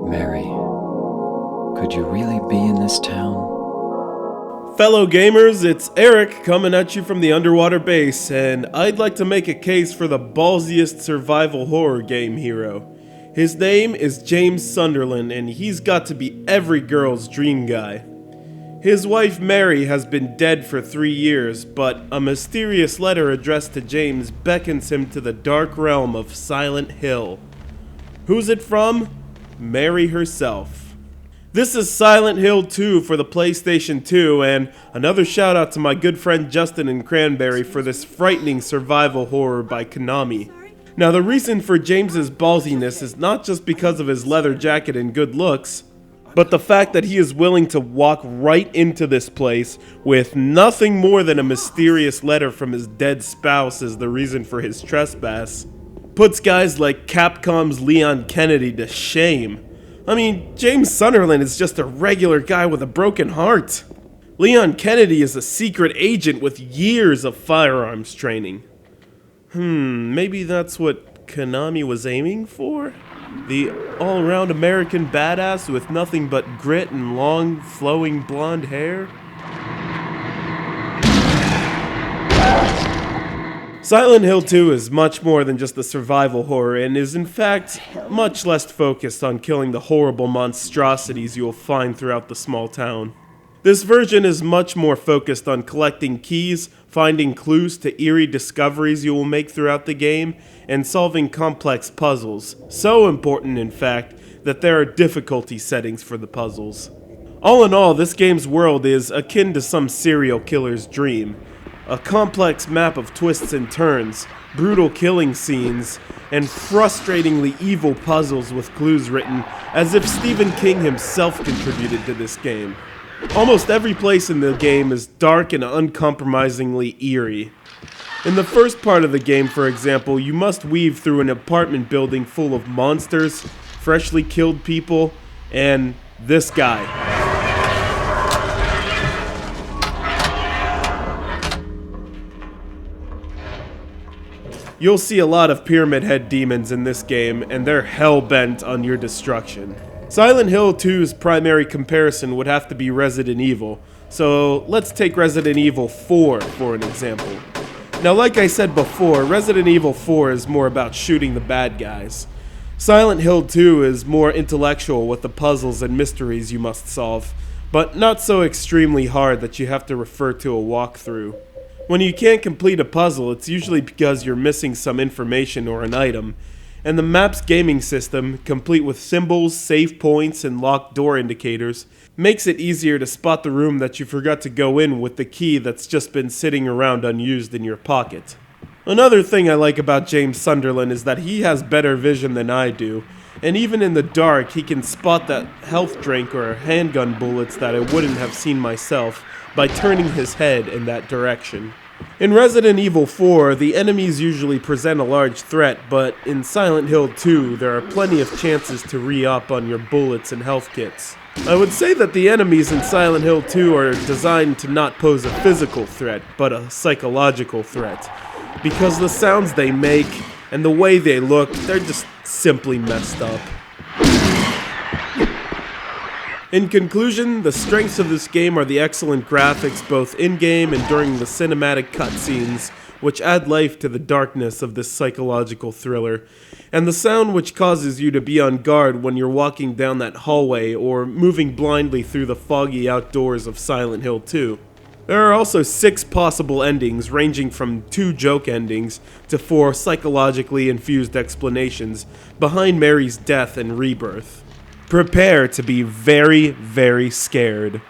Mary, could you really be in this town? Fellow gamers, it's Eric coming at you from the underwater base, and I'd like to make a case for the ballsiest survival horror game hero. His name is James Sunderland, and he's got to be every girl's dream guy. His wife Mary has been dead for 3 years, but a mysterious letter addressed to James beckons him to the dark realm of Silent Hill. Who's it from? Mary herself. This is Silent Hill 2 for the PlayStation 2, and another shout out to my good friend Justin in Cranberry for this frightening survival horror by Konami. Now the reason for James's ballsiness is not just because of his leather jacket and good looks, but the fact that he is willing to walk right into this place with nothing more than a mysterious letter from his dead spouse as the reason for his trespass. Puts guys like Capcom's Leon Kennedy to shame. I mean, James Sunderland is just a regular guy with a broken heart. Leon Kennedy is a secret agent with years of firearms training. Maybe that's what Konami was aiming for? The all-around American badass with nothing but grit and long, flowing blonde hair? Silent Hill 2 is much more than just a survival horror and is in fact much less focused on killing the horrible monstrosities you will find throughout the small town. This version is much more focused on collecting keys, finding clues to eerie discoveries you will make throughout the game, and solving complex puzzles. So important, in fact, that there are difficulty settings for the puzzles. All in all, this game's world is akin to some serial killer's dream. A complex map of twists and turns, brutal killing scenes, and frustratingly evil puzzles with clues written as if Stephen King himself contributed to this game. Almost every place in the game is dark and uncompromisingly eerie. In the first part of the game, for example, you must weave through an apartment building full of monsters, freshly killed people, and this guy. You'll see a lot of Pyramid Head demons in this game, and they're hell-bent on your destruction. Silent Hill 2's primary comparison would have to be Resident Evil, so let's take Resident Evil 4 for an example. Now, like I said before, Resident Evil 4 is more about shooting the bad guys. Silent Hill 2 is more intellectual with the puzzles and mysteries you must solve, but not so extremely hard that you have to refer to a walkthrough. When you can't complete a puzzle, it's usually because you're missing some information or an item, and the map's gaming system, complete with symbols, save points, and locked door indicators, makes it easier to spot the room that you forgot to go in with the key that's just been sitting around unused in your pocket. Another thing I like about James Sunderland is that he has better vision than I do, and even in the dark he can spot that health drink or handgun bullets that I wouldn't have seen myself by turning his head in that direction. In Resident Evil 4, the enemies usually present a large threat, but in Silent Hill 2, there are plenty of chances to re-up on your bullets and health kits. I would say that the enemies in Silent Hill 2 are designed to not pose a physical threat, but a psychological threat, because the sounds they make and the way they look, they're just simply messed up. In conclusion, the strengths of this game are the excellent graphics both in-game and during the cinematic cutscenes, which add life to the darkness of this psychological thriller, and the sound which causes you to be on guard when you're walking down that hallway or moving blindly through the foggy outdoors of Silent Hill 2. There are also 6 possible endings, ranging from 2 joke endings to 4 psychologically infused explanations behind Mary's death and rebirth. Prepare to be very, very scared.